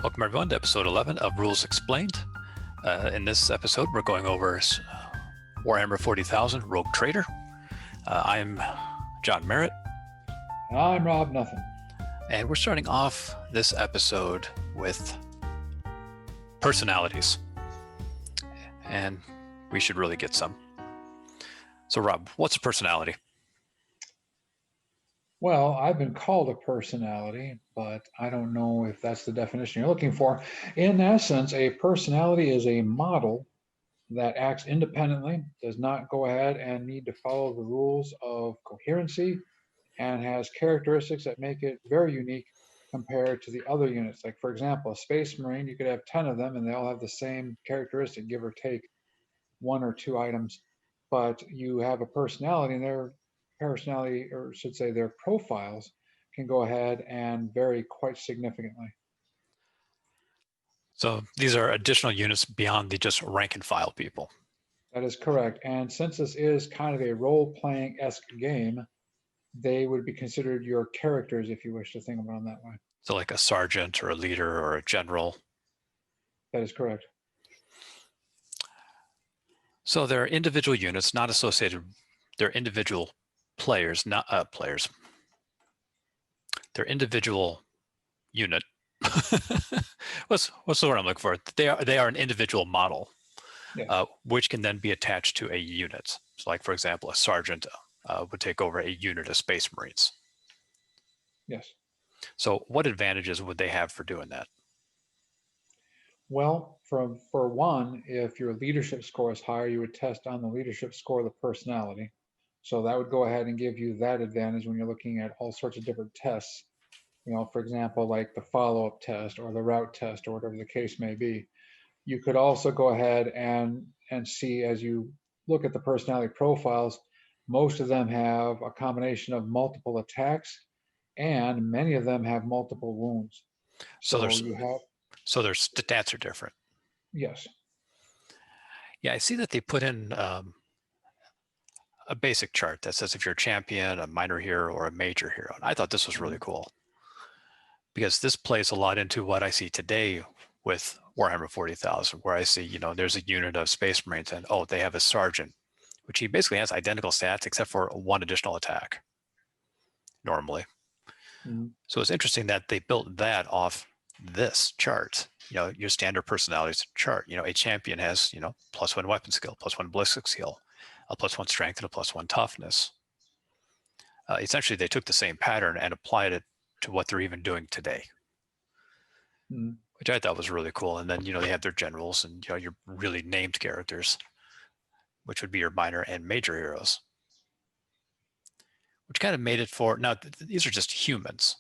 Welcome everyone to episode 11 of Rules Explained. In this episode, we're going over Warhammer 40,000 Rogue Trader. I'm John Merritt. I'm Rob Nothing. And we're starting off this episode with personalities. And we should really get some. So Rob, what's a personality? Well, I've been called a personality, but I don't know if that's the definition you're looking for. In essence, a personality is a model that acts independently, does not go ahead and need to follow the rules of coherency, and has characteristics that make it very unique compared to the other units. Like, for example, a Space Marine, you could have 10 of them and they all have the same characteristic, give or take one or two items. But you have a personality, and their personality, or should say their profiles, can go ahead and vary quite significantly. So these are additional units beyond the just rank and file people. That is correct. And since this is kind of a role-playing-esque game, they would be considered your characters if you wish to think about them that way. So like a sergeant or a leader or a general. That is correct. So they're individual units, not associated. They're individual players, not players. They're individual unit. what's the word I'm looking for? They are an individual model, Yes. which can then be attached to a unit. So like, for example, a sergeant would take over a unit of Space Marines. Yes. So what advantages would they have for doing that? Well, for one, if your leadership score is higher, you would test on the leadership score of the personality. So that would go ahead and give you that advantage when you're looking at all sorts of different tests. For example, like the follow-up test or the route test or whatever the case may be. You could also go ahead and see, as you look at the personality profiles, most of them have a combination of multiple attacks, and many of them have multiple wounds. So their stats are different. Yes. Yeah, I see that they put in a basic chart that says if you're a champion, a minor hero, or a major hero. And I thought this was really cool because this plays a lot into what I see today with Warhammer 40,000, where I see, there's a unit of Space Marines and, they have a sergeant, which he basically has identical stats except for one additional attack normally. Mm-hmm. So it's interesting that they built that off this chart. Your standard personalities chart. A champion has, +1 weapon skill, +1 ballistic skill, a +1 strength, and a +1 toughness. Essentially, they took the same pattern and applied it to what they're even doing today, which I thought was really cool. And then, they have their generals and, your really named characters, which would be your minor and major heroes, which kind of made it for, now these are just humans,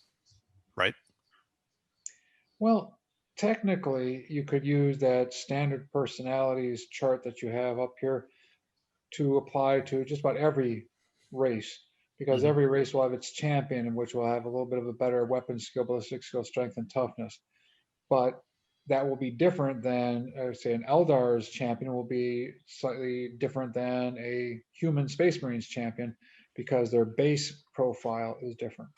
right? Well, technically, you could use that standard personalities chart that you have up here to apply to just about every race, because every race will have its champion, which will have a little bit of a better weapon skill, ballistic skill, strength, and toughness. But that will be different than, say, an Eldar's champion will be slightly different than a human Space Marines champion because their base profile is different.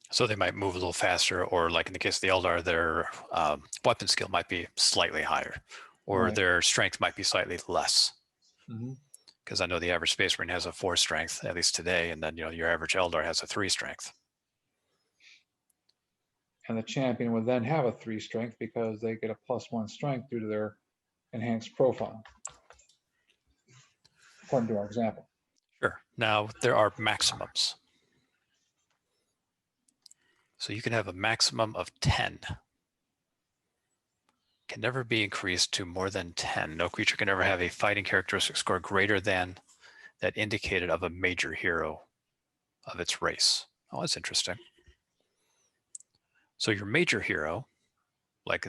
So they might move a little faster, or like in the case of the Eldar, their weapon skill might be slightly higher, or Right. their strength might be slightly less. Mm-hmm. Because I know the average Space Marine has a 4 strength, at least today, and then your average Eldar has a 3 strength. And the champion would then have a 3 strength because they get a +1 strength due to their enhanced profile, according to our example. Sure. Now, there are maximums. So you can have a maximum of 10. Can never be increased to more than 10. No creature can ever have a fighting characteristic score greater than that indicated of a major hero of its race. Oh, that's interesting. So your major hero, like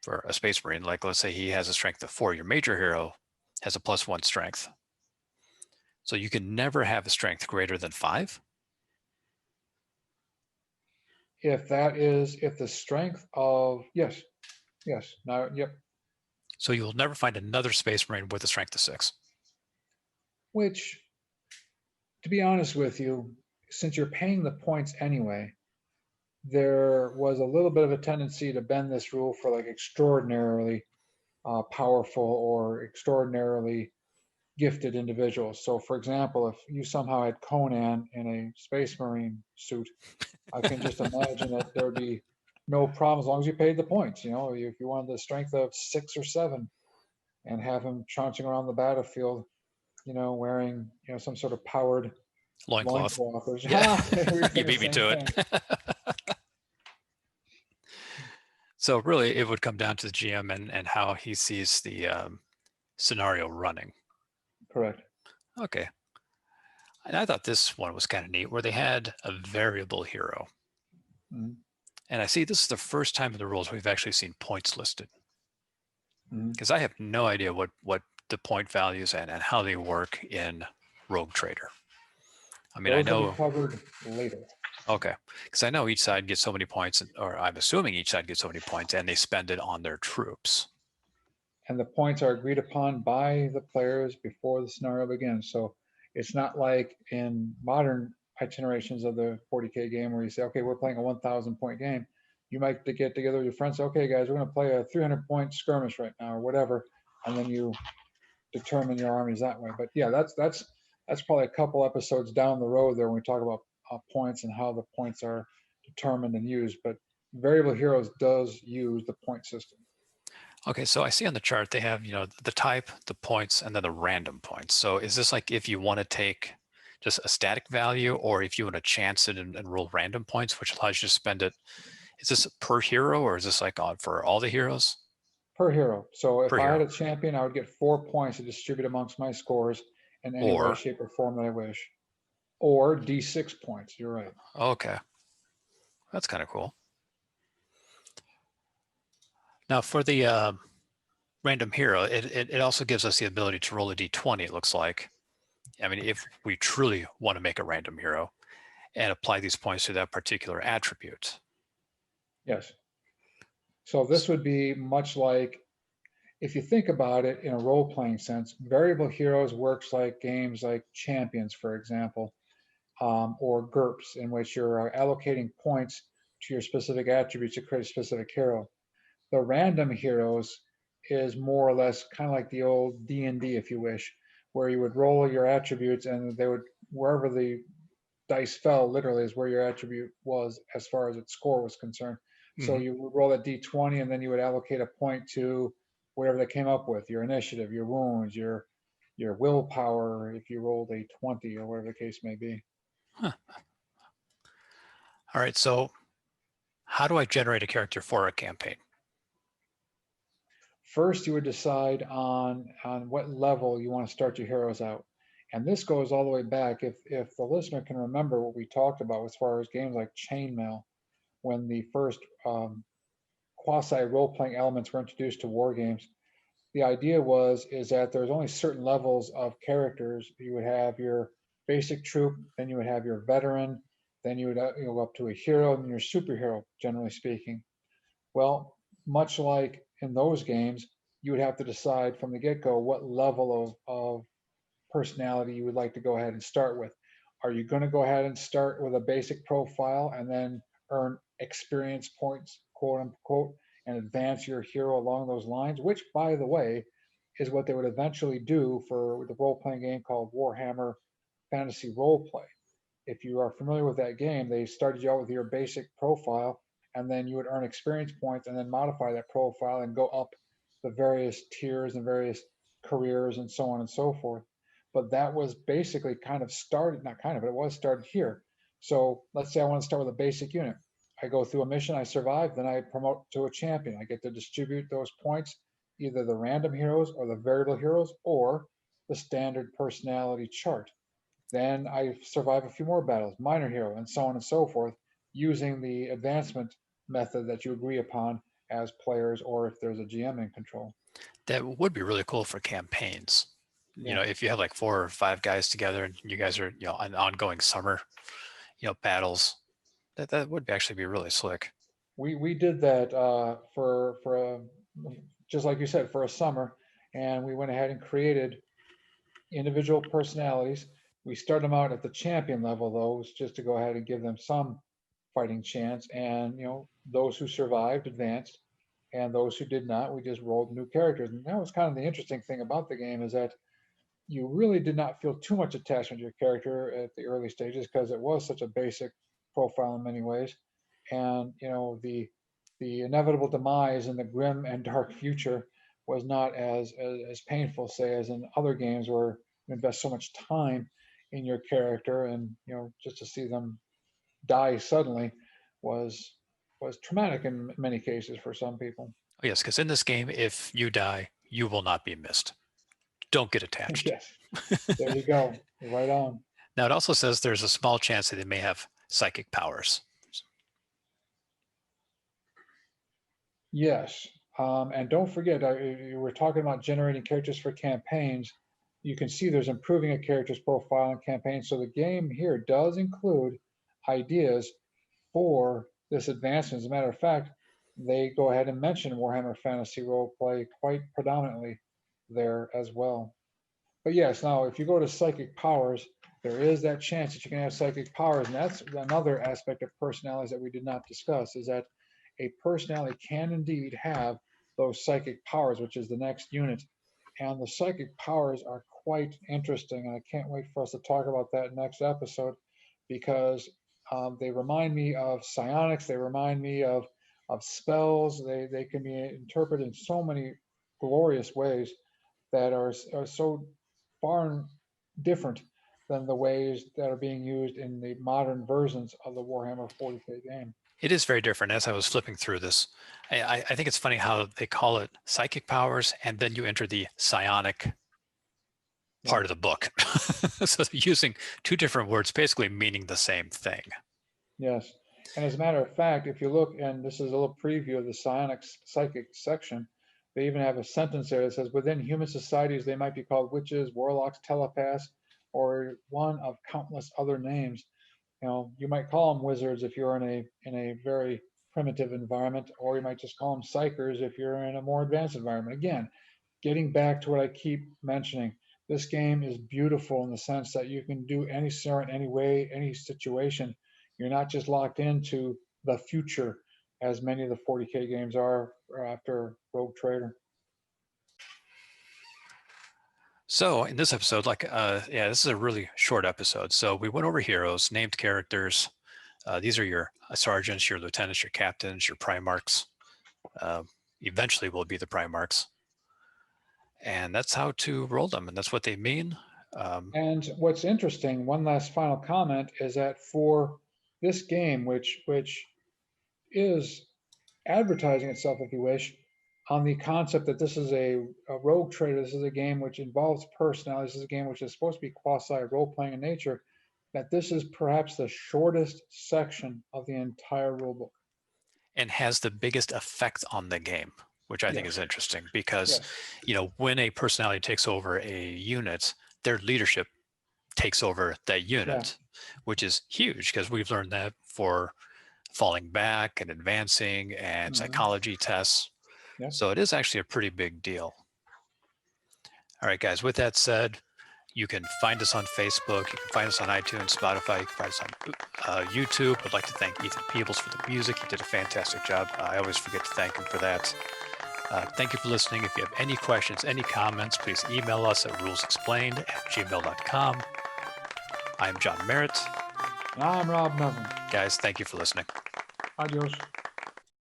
for a Space Marine, like let's say he has a strength of 4, your major hero has a +1 strength. So you can never have a strength greater than 5? If the strength of, yes, now, yep. So you will never find another Space Marine with a strength of 6. Which, to be honest with you, since you're paying the points anyway, there was a little bit of a tendency to bend this rule for like extraordinarily powerful or extraordinarily gifted individuals. So, for example, if you somehow had Conan in a Space Marine suit, I can just imagine that there would be no problem as long as you paid the points. You know, if you wanted the strength of 6 or 7 and have him trouncing around the battlefield, you know, wearing, you know, some sort of powered Loincloth. loincloth. Or, Yeah, we you figure the beat me same to thing. it. So really, it would come down to the GM and how he sees the scenario running. Correct. Okay. And I thought this one was kind of neat, where they had a variable hero. Mhm. And I see this is the first time in the rules we've actually seen points listed, Mhm. because I have no idea what the point values and how they work in Rogue Trader. I mean, I Those will be know, covered later. okay, because I know each side gets so many points, or I'm assuming each side gets so many points, and they spend it on their troops. And the points are agreed upon by the players before the scenario begins. So it's not like in modern itinerations of the 40K game where you say, okay, we're playing a 1,000 point game. You might get together with your friends, okay, guys, we're going to play a 300 point skirmish right now or whatever, and then you determine your armies that way. But yeah, that's probably a couple episodes down the road there when we talk about points and how the points are determined and used. But variable heroes does use the point system. Okay, so I see on the chart they have, the type, the points, and then the random points. So is this like if you want to take just a static value, or if you want to chance it and roll random points, which allows you to spend it? Is this per hero, or is this like on for all the heroes? Per hero. So if Per I had hero. a champion, I would get 4 points to distribute amongst my scores in any way, Or, shape, or form that I wish. Or D6 points. You're right. okay, that's kind of cool. Now for the random hero, it also gives us the ability to roll a d20, it looks like. I mean, if we truly want to make a random hero and apply these points to that particular attribute. Yes. So this would be much like, if you think about it in a role playing sense, variable heroes works like games like Champions, for example, or GURPS, in which you're allocating points to your specific attributes to create a specific hero. The random heroes is more or less kind of like the old D&D, if you wish, where you would roll your attributes and they would, wherever the dice fell, literally is where your attribute was as far as its score was concerned. So Mhm. you would roll a d20 and then you would allocate a point to whatever they came up with, your initiative, your wounds, your willpower, if you rolled a 20 or whatever the case may be. Huh. All right, so how do I generate a character for a campaign? First, you would decide on what level you want to start your heroes out. And this goes all the way back. If the listener can remember what we talked about as far as games like Chainmail, when the first quasi role playing elements were introduced to war games, the idea is that there's only certain levels of characters. You would have your basic troop, then you would have your veteran, then you would go up to a hero, and then your superhero, generally speaking. Well, much like in those games, you would have to decide from the get-go what level of personality you would like to go ahead and start with. Are you going to go ahead and start with a basic profile and then earn experience points, quote unquote, and advance your hero along those lines? Which, by the way, is what they would eventually do for the role playing game called Warhammer Fantasy Roleplay. If you are familiar with that game, they started you out with your basic profile, and then you would earn experience points and then modify that profile and go up the various tiers and various careers and so on and so forth. But that was basically kind of started, not kind of, but it was started here. So let's say I want to start with a basic unit. I go through a mission, I survive, then I promote to a champion. I get to distribute those points, either the random heroes or the variable heroes or the standard personality chart. Then I survive a few more battles, minor hero, and so on and so forth, using the advancement method that you agree upon as players or if there's a GM in control. That would be really cool for campaigns. Yeah. If you have like 4 or 5 guys together and you guys are, on ongoing summer, battles, that would actually be really slick. We did that for just like you said, for a summer, and we went ahead and created individual personalities. We started them out at the champion level, though, just to go ahead and give them some fighting chance, and those who survived advanced, and those who did not, we just rolled new characters. And that was kind of the interesting thing about the game, is that you really did not feel too much attachment to your character at the early stages because it was such a basic profile in many ways. And the inevitable demise in the grim and dark future was not as painful, say, as in other games where you invest so much time in your character, and just to see them die suddenly was traumatic in many cases for some people. Oh, yes, because in this game, if you die, you will not be missed. Don't get attached. Yes, there you go. Right on. Now, it also says there's a small chance that they may have psychic powers. Yes. And don't forget, you were talking about generating characters for campaigns. You can see there's improving a character's profile in campaigns. So the game here does include ideas for this advancement. As a matter of fact, they go ahead and mention Warhammer Fantasy Roleplay quite predominantly there as well. But yes, now if you go to psychic powers, there is that chance that you can have psychic powers. And that's another aspect of personalities that we did not discuss, is that a personality can indeed have those psychic powers, which is the next unit. And the psychic powers are quite interesting. And I can't wait for us to talk about that next episode, because they remind me of psionics. They remind me of spells. They can be interpreted in so many glorious ways that are so far different than the ways that are being used in the modern versions of the Warhammer 40K game. It is very different. As I was flipping through this, I think it's funny how they call it psychic powers, and then you enter the psionic part of the book. So they're using two different words, basically meaning the same thing. Yes. And as a matter of fact, if you look, and this is a little preview of the psionics psychic section, they even have a sentence there that says, within human societies, they might be called witches, warlocks, telepaths, or one of countless other names. You might call them wizards if you're in a very primitive environment, or you might just call them psychers if you're in a more advanced environment. Again, getting back to what I keep mentioning, this game is beautiful in the sense that you can do any scenario, any way, any situation. You're not just locked into the future, as many of the 40K games are after Rogue Trader. So in this episode, this is a really short episode. So we went over heroes, named characters. These are your sergeants, your lieutenants, your captains, your primarchs. Eventually will be the primarchs. And that's how to roll them, and that's what they mean. And what's interesting, one last final comment, is that for this game, which is advertising itself, if you wish, on the concept that this is a rogue trader, this is a game which involves personalities, this is a game which is supposed to be quasi role-playing in nature, that this is perhaps the shortest section of the entire rulebook. And has the biggest effect on the game, which I think is interesting, because when a personality takes over a unit, their leadership takes over that unit, which is huge, because we've learned that for falling back and advancing and psychology tests. So it is actually a pretty big deal. All right, guys, with that said, you can find us on Facebook, you can find us on iTunes, Spotify, you can find us on YouTube. I'd like to thank Ethan Peebles for the music. He did a fantastic job. I always forget to thank him for that. Thank you for listening. If you have any questions, any comments, please email us at rulesexplained@gmail.com. I'm John Merritt. And I'm Rob Neville. Guys, thank you for listening. Adios.